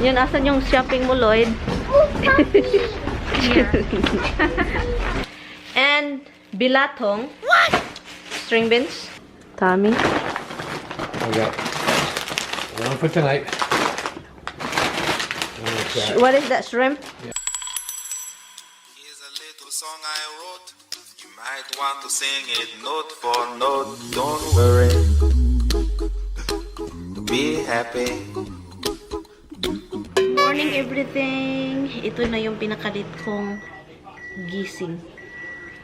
Yun, asan yung shopping mo, Lloyd? And bilatong. What? String beans. Tommy. Okay. One for tonight. What is that, shrimp? Yeah. Here's a little song I wrote. You might want to sing it note for note. Don't worry. Be happy. Morning everything. Ito na yung pinakalit kong gising.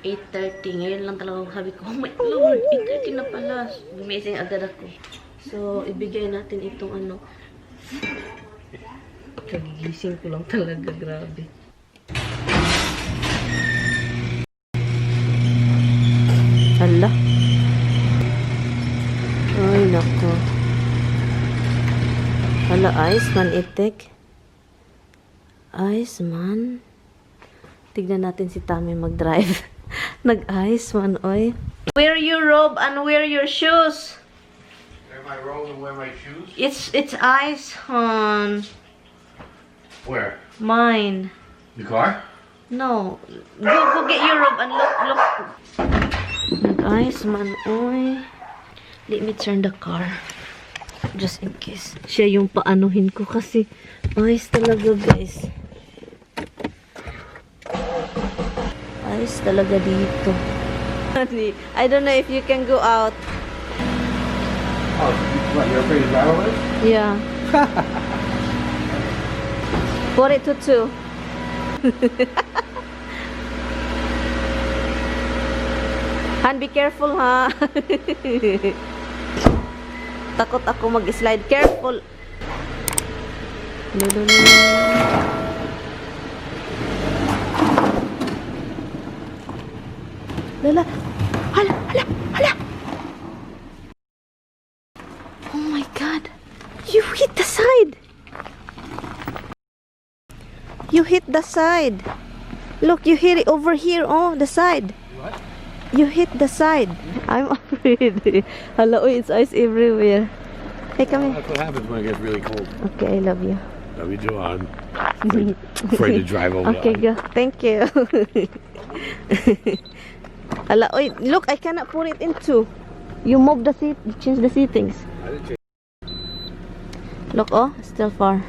8:30. Ngayon lang talaga sabi ko, oh my Lord, 8:30 na pala. Gumising agad ako. So, ibigay natin itong ano. Kagigising ko lang talaga. Grabe. Hala. Ay, nako. Hala, ice man itik. Ice man. Tignan natin si Tommy mag-drive. Nag-ice man, oy. Wear your robe and wear your shoes. Wear my robe and wear my shoes? It's ice, hon. Where? Mine. The car? No. Go get your robe and look. Nag-ice man, oy. Let me turn the car. Just in case. Siya yung paanuhin ko kasi ice talaga, guys. Ice talaga dito. I don't know if you can go out. Oh, what, you're afraid to drive over this? Yeah. Put it to 2. Han, be careful, ha? Takot ako mag-slide. Careful. Lala. Hala, hala, hala. Oh my God. You hit the side. You hit the side. Look, you hit it over here. Oh, the side. What? You hit the side. I'm afraid. Hala, oh, it's ice everywhere. Hey, come here. That's what happens when it gets really cold. Okay, I love you. Love you too, hon. Afraid to drive over. Okay, go. Thank you. Hala, oy, look, I cannot put it into. You move the seat, you change the seatings. I didn't change. Look, oh, still far.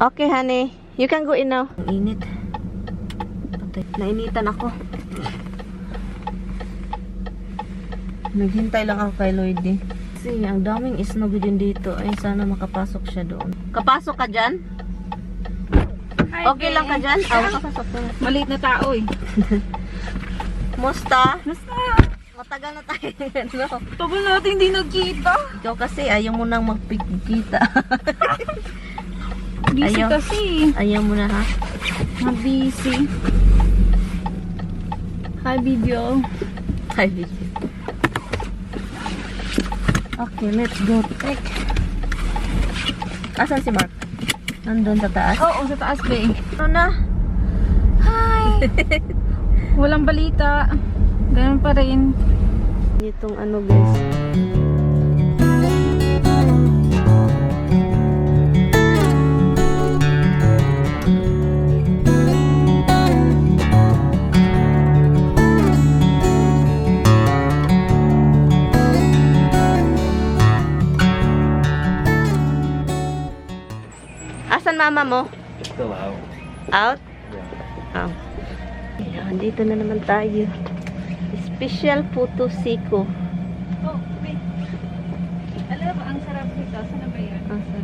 Okay, honey. You can go in now. Ang init. Patay. Nainitan ako. Naghintay lang ako kay Lloyd eh. Kasi ang daming snow din dito. Ay, sana makapasok siya doon. Kapasok ka dyan? Hi, Okay lang ka dyan? Kapasok ka. Maliit na tao eh. Musta? Basta, Matagal na tayo. No? tagal natin hindi nagkita. Ikaw kasi ayaw mo nang magpikita. Busy Ayaw. kasi. Ayaw mo na, ha? Busy. Hi, video. Hi, video. Okay, let's go. Take. Asan si Mark? Nandun sa taas? Oo, sa taas ba eh. Ano na? Hi! Walang balita. Ganun pa rin. Itong ano, guys. Asan mama mo? Still out. Out? Yeah. Oh. Ayan, dito na naman tayo. Special photo siko. Oh, wait. Alam mo, ang sarap nito. Saan na ba yan? Asan?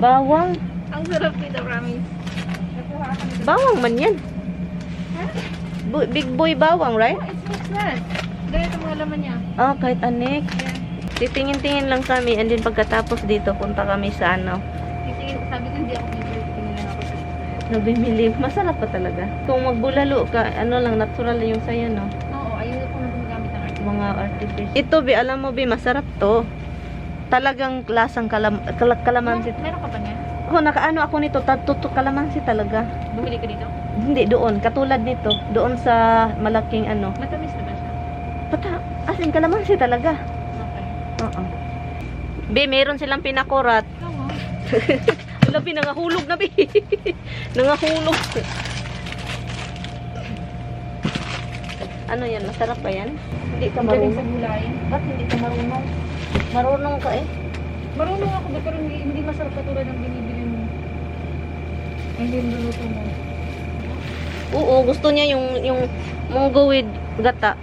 Bawang. Ang sarap nito, promise. Nakuha ka nito. Bawang man yan. Ha? Big boy bawang, right? Oh, it's mixed nut. Ganito mga laman niya. Oh, kahit anik. Titingin-tingin lang kami and then pagkatapos dito punta kami sa ano. Titingin, sabi ko hindi ako bibili. Tingin lang ako sa Nabimili. Masarap pa talaga. Kung magbulalo ka, ano lang, natural lang yung sayo, no? Oo, ayun ko nang gumagamit ng art. Mga artificial. Ito, Bi, alam mo, Bi, masarap to. Talagang lasang kalamansi. Meron ka ba niya? Oh, nakaano ako nito, tutok kalamansi talaga. Bumili ka dito? Hindi, doon. Katulad nito. Doon sa malaking ano. Matamis na ba siya? As in, kalamansi talaga. Okay. Oo. Bi, meron silang pinakurat. Oo. Wala, Bi, nangahulog na, Bi. Nangahulog. Ano yan? Masarap ba yan? Hindi ka Galing sa marunong. gulay. Ba't hindi ka marunong? Marunong ka eh. Marunong ako ba, pero hindi masarap katulad ng binibili mo. Hindi yung luluto mo. Oo, gusto niya yung munggo with gata.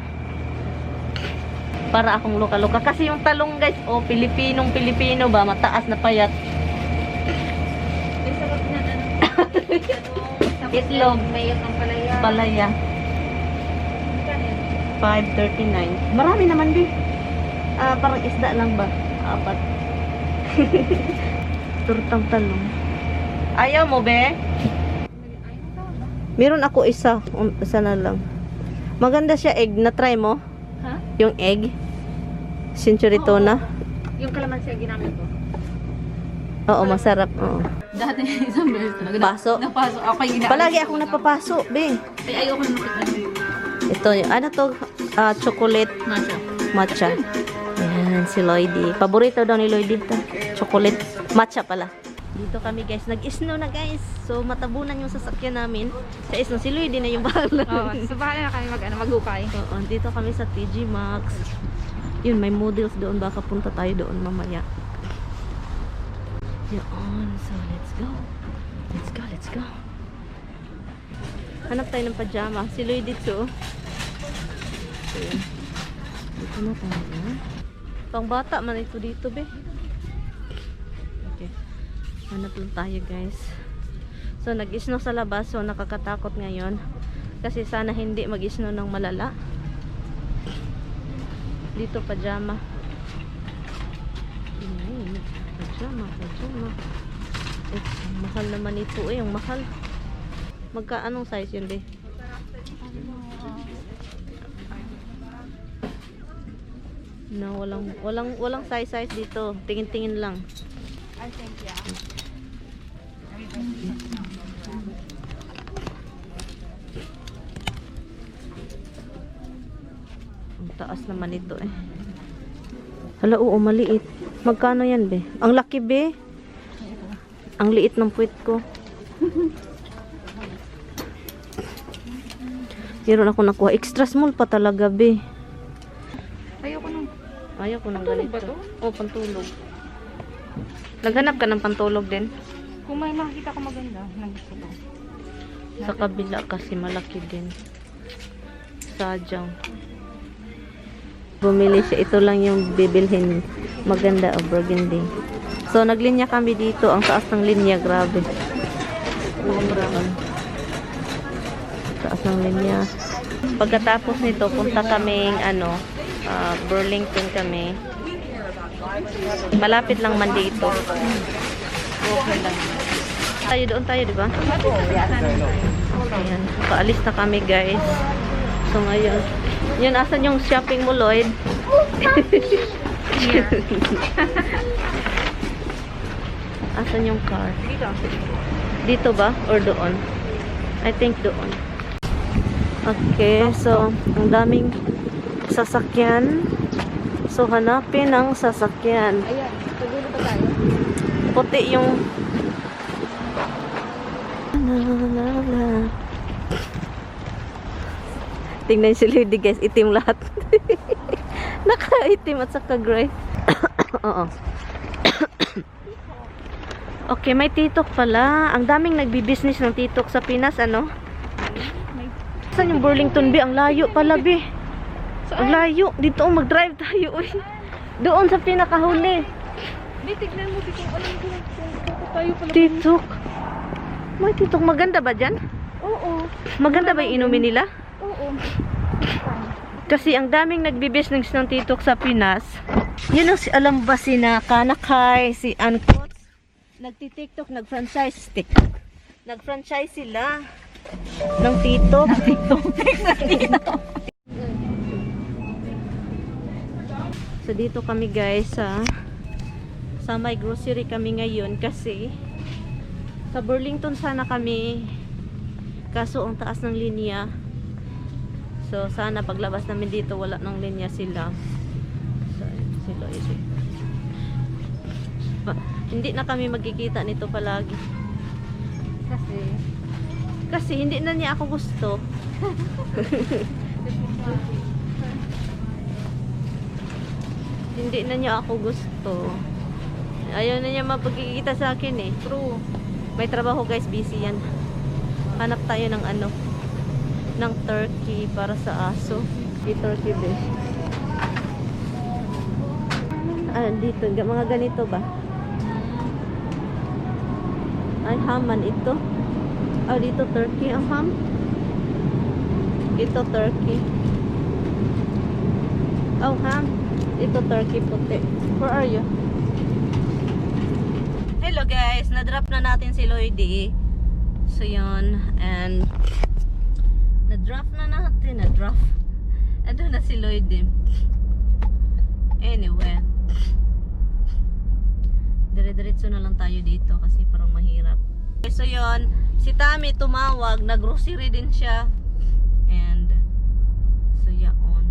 Para akong loka-loka. Kasi yung talong guys, oh, Pilipino ba? Mataas na payat. May sarap na ano. Itlog. May ang palaya. Palaya. Kanin. 5.39. Marami naman, Bi. Parang isda lang ba? 4. Turtang talong. Ayaw mo, Be? Meron ako isa. Isa na lang. Maganda siya, egg. Na-try mo? Ha? Yung egg? Century tuna? Yung kalamansi ang ginamit ko. Oo, masarap. Oo. Dati isang beses talaga. Paso? Napasok. Ako yung ginamit. Palagi akong napapaso, Be. Ay, ayoko na makita. Ito, ano to? Chocolate Masya. matcha. Ayan, si Lloydie. Paborito daw ni Lloydie ito. Chocolate matcha pala. Dito kami guys. Nag-snow na guys. So, matabunan yung sasakyan namin. Sa snow, si Lloydie na yung bahala. Oo, so bahala na kami maghukay. Oo, dito kami sa TG Maxx. Yun, may models doon. Baka punta tayo doon mamaya. Yun. So, let's go. Let's go, let's go. Hanap tayo ng pajama. Si Lloydie dito. So, yun. Dito na tayo. Pang bata man ito dito, Be. Okay. Hanap lang tayo, guys. So, nag-snow sa labas. So, nakakatakot ngayon. Kasi sana hindi mag-snow ng malala. Dito, pajama. Ayun, pajama. Mahal naman ito eh. Yung mahal. Anong size yun, Be? No, walang size dito. Tingin-tingin lang. I think, yeah. Ang taas naman ito eh. Hala, oo, maliit. Magkano yan, Be? Ang laki, Be. Ang liit ng puwit ko. Meron ako nakuha. Extra small pa talaga, Be. Ayoko nung. Ayaw ko ng Pantulog ganito. ba to? Oo, pantulog. Naghanap ka ng pantulog din? Kung may makikita ko maganda, gusto ko. Sa kabila kasi malaki din. Sadyang. Bumili siya. Ito lang yung bibilhin. Maganda o burgundy. So, naglinya kami dito. Ang taas ng linya. Grabe. Taas ng linya. Pagkatapos nito, punta kaming Burlington kami. Malapit lang man dito. Okay lang. Doon tayo, di ba? Ayan. Paalis na kami, guys. So, ngayon. Yun, asan yung shopping mo, Lloyd? Asan yung car? Dito. Dito ba? Or doon? I think doon. Okay, so, ang daming sasakyan. So, hanapin ang sasakyan. Ayan. Tugulo ba tayo? Puti yung... Tingnan si Lady guys, itim lahat. Nakaitim at saka gray. Oo. Okay, may titok pala. Ang daming nagbi-business ng titok sa Pinas, ano? Saan yung Burlington, Be? Ang layo pala, Be. Ang layo. Dito, mag-drive tayo, uy. Doon sa pinakahuli. Di, tignan mo dito. Alam ko kung tayo pala. Titok. May titok. Maganda ba dyan? Oo. Maganda ba yung inumin nila? Oo. Kasi ang daming nagbi-business ng titok sa Pinas. Yun ang alam ba si na Kanakay, si Ankot? Nagti-tiktok, nag-franchise TikTok. Nag-franchise sila ng titok. So dito kami guys sa may grocery kami ngayon kasi sa Burlington sana kami kaso ang taas ng linya. So sana paglabas namin dito wala ng linya sila. So sila ito. Hindi na kami magkikita nito palagi. Kasi hindi na niya ako gusto. Hindi na niya ako gusto. Ayaw na niya mapagkikita sa akin eh. True. May trabaho guys, busy yan. Hanap tayo ng ano, ng turkey para sa aso. Turkey dish. Dito, mga ganito ba? Ay, haman ito. Dito turkey ang ham. Ito turkey. Ham. Ito turkey puti. Where are you? Hello guys, na-drop na natin si Lloydie. So yun, and na-drop na natin, Ando na si Lloydie. Anyway, dire-diretso na lang tayo dito kasi parang mahirap. Okay, so yun, si Tami tumawag, nag-grocery din siya. And so yun.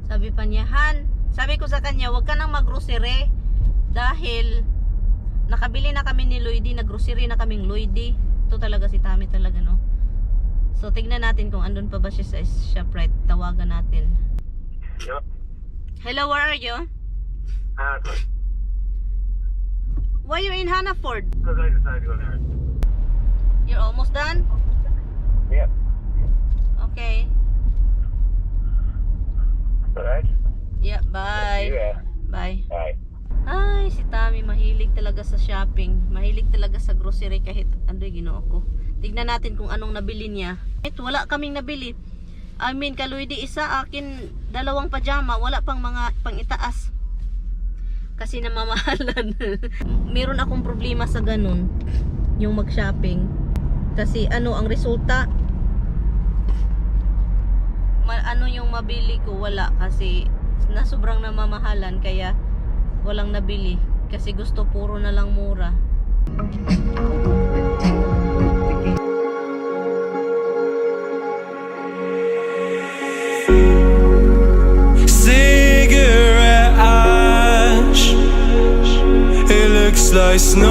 Sabi pa niya, Han, sabi ko sa kanya, wag ka nang mag-grocery dahil nakabili na kami ni Lloydie, nag-grocery na kaming Lloydie. Ito talaga si Tami talaga, no? So, tignan natin kung andun pa ba siya sa ShopRite. Tawagan natin. Yep. Hello, where are you? Good. Why you in Hannaford? Because I decided to go there. You're almost done? Yep. Okay. Alright. Yeah, bye. Yeah. Bye. Bye. Ay, si Tami mahilig talaga sa shopping. Mahilig talaga sa grocery kahit ando'y ginoo ko. Tignan natin kung anong nabili niya. Wala kaming nabili. I mean, Lloydie isa, akin 2 pajama. Wala pang mga pang-itaas. Kasi namamahalan. Meron akong problema sa ganun. Yung mag-shopping. Kasi ano ang resulta? Ano yung mabili ko? Wala. Kasi na sobrang namamahalan. Kaya walang nabili kasi gusto puro na lang mura. Cigarette ash, it looks like snow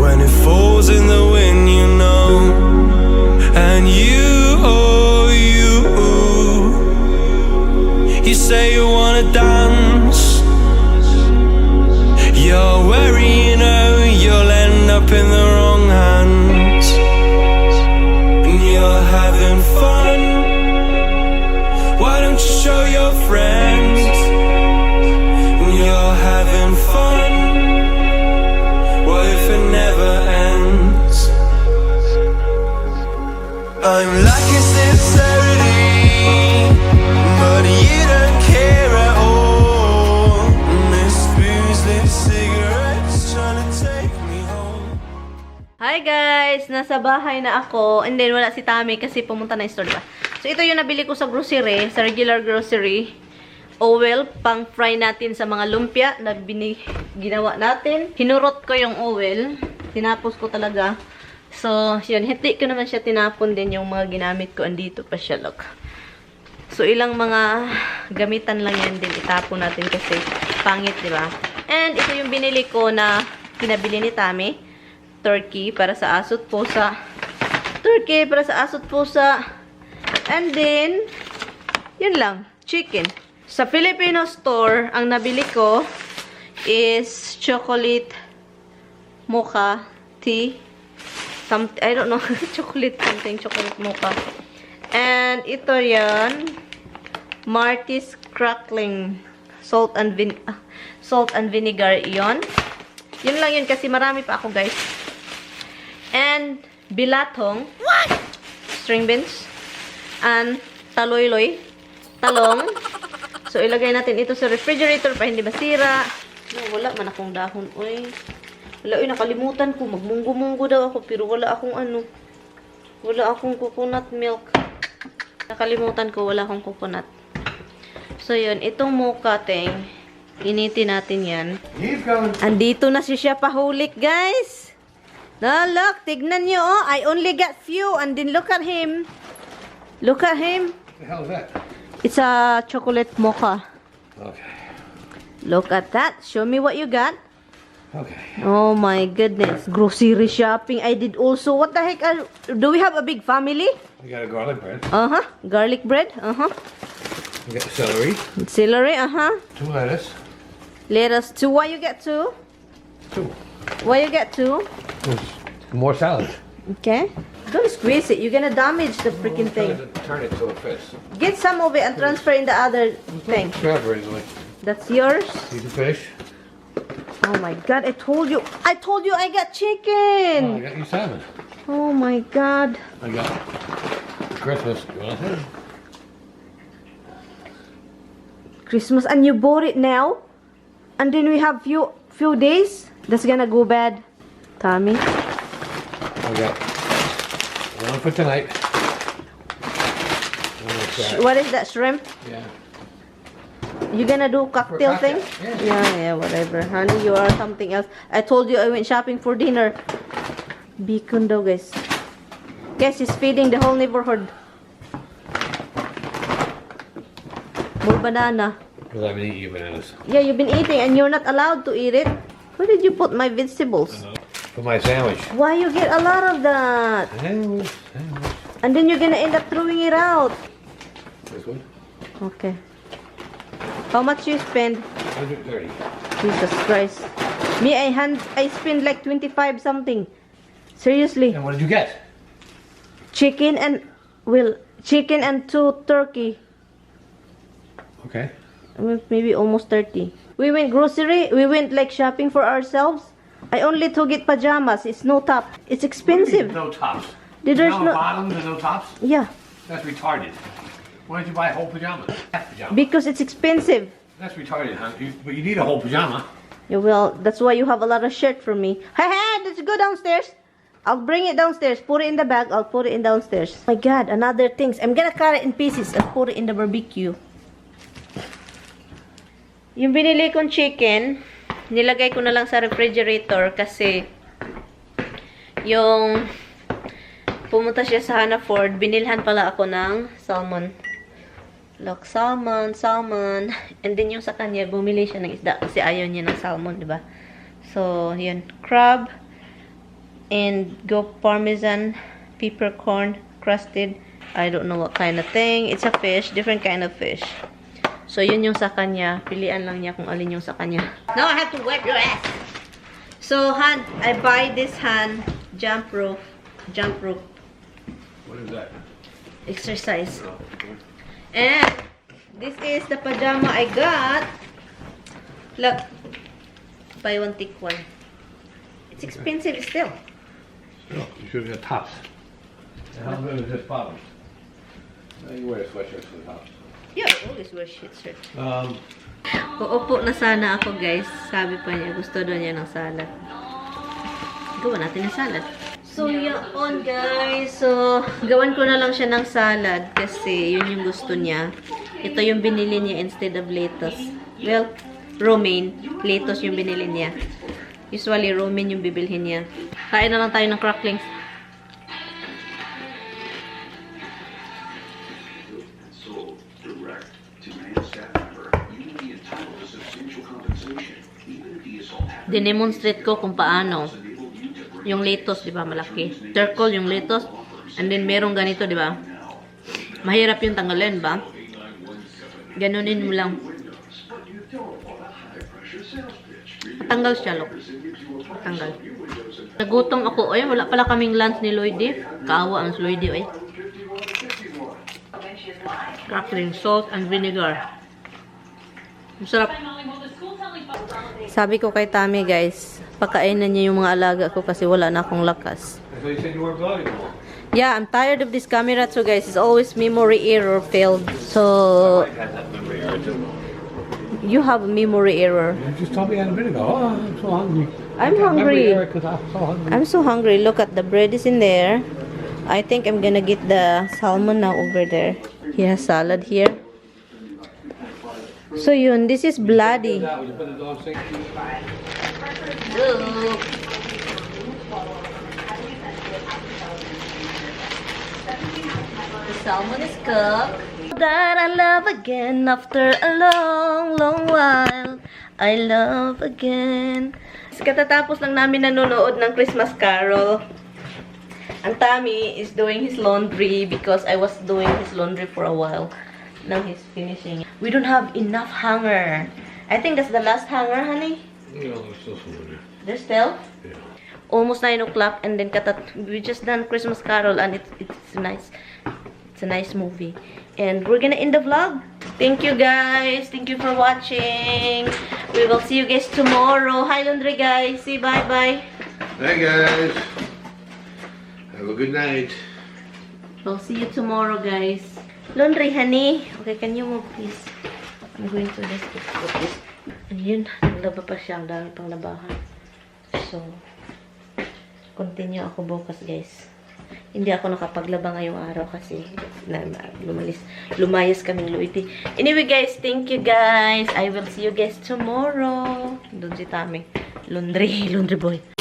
when it falls in the wind, you know. And you say you wanna dance. You're wary, you know you'll end up in the wrong hands. And you're having fun. Why don't you show your friends? And you're having fun. What if it never ends? I'm like a sincerity, but you don't care at all. This booze, this cigarettes trying to take me home. Hi guys! Nasa bahay na ako. And then wala si Tami kasi pumunta na yung store, diba? So ito yung nabili ko sa grocery, sa regular grocery. Oil, pang fry natin sa mga lumpia na ginawa natin. Hinurot ko yung oil. Tinapos ko talaga. So, yun. Hindi ko naman siya tinapon din yung mga ginamit ko. Andito pa siya, look. So, ilang mga gamitan lang yan din itapon natin kasi pangit, di ba? And ito yung binili ko na pinabili ni Tami. Turkey para sa aso't pusa. Turkey para sa aso't pusa. And then, yun lang. Chicken. Sa Filipino store, ang nabili ko is chocolate mocha tea. I don't know. Chocolate mocha. And ito yan. Marty's crackling salt and vinegar yon. Yun lang yun kasi marami pa ako, guys. And bilatong. What? String beans. And taloy-loy. Talong. So ilagay natin ito sa refrigerator para hindi masira. No, wala man akong dahon, oy. Wala, nakalimutan ko. Magmunggo-munggo daw ako pero wala akong ano. Wala akong coconut milk. Nakalimutan ko, wala akong coconut. So, yun. Itong mocha, ting. Initin natin yan. Andito na siya pahulik, guys. Na, look. Tignan nyo, oh. I only got few. And then, look at him. Look at him. What the hell is that? It's a chocolate mocha. Okay. Look at that. Show me what you got. Okay. Oh my goodness. Grocery shopping. I did also. What the heck? Do we have a big family? We got a garlic bread. Uh-huh. Garlic bread. Uh-huh. We got celery. Celery. Uh-huh. 2 lettuce. Lettuce. 2. Why you get 2? 2. Why you get 2? More salad. Okay. Don't squeeze it. You're gonna damage the freaking thing. Turn it so it fits. Get some of it and transfer in the other thing. Grab it easily. That's yours. Eat the fish. Oh my god, I told you I got Oh, I chicken. got you salmon. Oh my god. I got Christmas. You want it? Christmas, and you bought it now? And then we have few days? That's gonna go bad. Tommy. I got one for tonight. One like that. What is that, shrimp? Yeah. You gonna do cocktail thing? cocktail, Yeah, whatever. Honey, you are something else. I told you I went shopping for dinner. Bacon daw, guys. Guys, he's feeding the whole neighborhood. More banana. Because I've been eating bananas. Yeah, you've been eating and you're not allowed to eat it. Where did you put my vegetables? For my sandwich. Why you get a lot of that? Sandwich. And then you're gonna end up throwing it out. This one? Okay. How much you spend? 130. Jesus Christ. Me, I spend like 25 something. Seriously. And what did you get? Chicken and 2 turkey. Okay. Maybe almost 30. We went grocery. We went like shopping for ourselves. I only to get pajamas. It's no top. It's expensive. No tops. There's no. bottoms and no tops? Yeah, That's retarded. Why don't you buy a whole pajama? Half pajama. because it's expensive. That's retarded, huh? But you need a whole pajama. Yeah, well, that's why you have a lot of shirt from me. Hey, let's go downstairs. I'll bring it downstairs. Put it in the bag. I'll put it in downstairs. My God, another things. I'm gonna cut it in pieces and put it in the barbecue. Yung binili kong chicken, nilagay ko na lang sa refrigerator kasi yung pumunta siya sa Hannaford, binilhan pala ako ng salmon. Look, salmon. And then yung sa kanya, bumili siya ng isda kasi ayaw niya ng salmon, diba? So, yun. Crab and go parmesan, peppercorn, crusted. I don't know what kind of thing. It's a fish, different kind of fish. So, yun yung sa kanya. Pilian lang niya kung alin yung sa kanya. Now, I have to wipe your ass. So, I buy this jump rope. What is that? Exercise. And this is the pajama I got. Look. Buy one, take one. It's expensive still. No, you should have got tops. And how good is this bottom? You wear sweatshirts for the tops. Yeah, I always wear shit shirt. Uupo na sana ako, guys. Sabi pa niya, gusto daw niya ng salad. Gawa natin ng salad. So, yun, guys. So, gawan ko na lang siya ng salad kasi yun yung gusto niya. Ito yung binili niya instead of lettuce. Well, romaine. Lettuce yung binili niya. Usually, romaine yung bibilhin niya. Kain na lang tayo ng cracklings. Dinemonstrate ko kung paano yung lettuce, di ba, malaki. Circle yung lettuce, and then merong ganito, di ba? Mahirap yung tanggalin, ba? Ganunin mo lang. Tanggal siya, look. Tanggal. Nagutom ako. Ay, wala pala kaming lunch ni Lloydie. Kaawa ang Lloydie, ay. Crackling, salt and vinegar. Masarap. Sabi ko kay Tommy, guys, pakainan niya yung mga alaga ko kasi wala na akong lakas. So you said you weren't vlogging anymore? Yeah, I'm tired of this camera too, guys. It's always memory error failed. So, I had that memory error too. you have a memory error. You just told me a minute ago. Oh, I'm so hungry. I'm I got hungry. memory error 'cause I'm so hungry. I'm so hungry. Look at the bread is in there. I think I'm gonna get the salmon now over there. He has salad here. So yun, this is bloody. That was put the dog sink. The salmon is cooked. That I love again after a long, long while. I love again. Katatapos lang namin nanonood ng Christmas Carol. Ang Tommy is doing his laundry because I was doing his laundry for a while. Now he's finishing. We don't have enough hanger. I think that's the last hanger, honey. No, there's still some in there. There's still? Yeah. Almost 9 o'clock and then we just done Christmas Carol and it's nice. It's a nice movie. And we're gonna end the vlog. Thank you guys. Thank you for watching. We will see you guys tomorrow. Hi laundry guys. Say bye-bye. Hi guys. Have a good night. We'll see you tomorrow guys. Laundry honey. Okay, can you move please? I'm going to just put this. Ayun, naglaba pa siya. Ang dami pang labahan. So, continue ako bukas guys. Hindi ako nakapaglaba ngayong araw kasi lumayas kaming Luiti. Anyway guys, thank you guys. I will see you guys tomorrow. Doon si Tami. Laundry boy.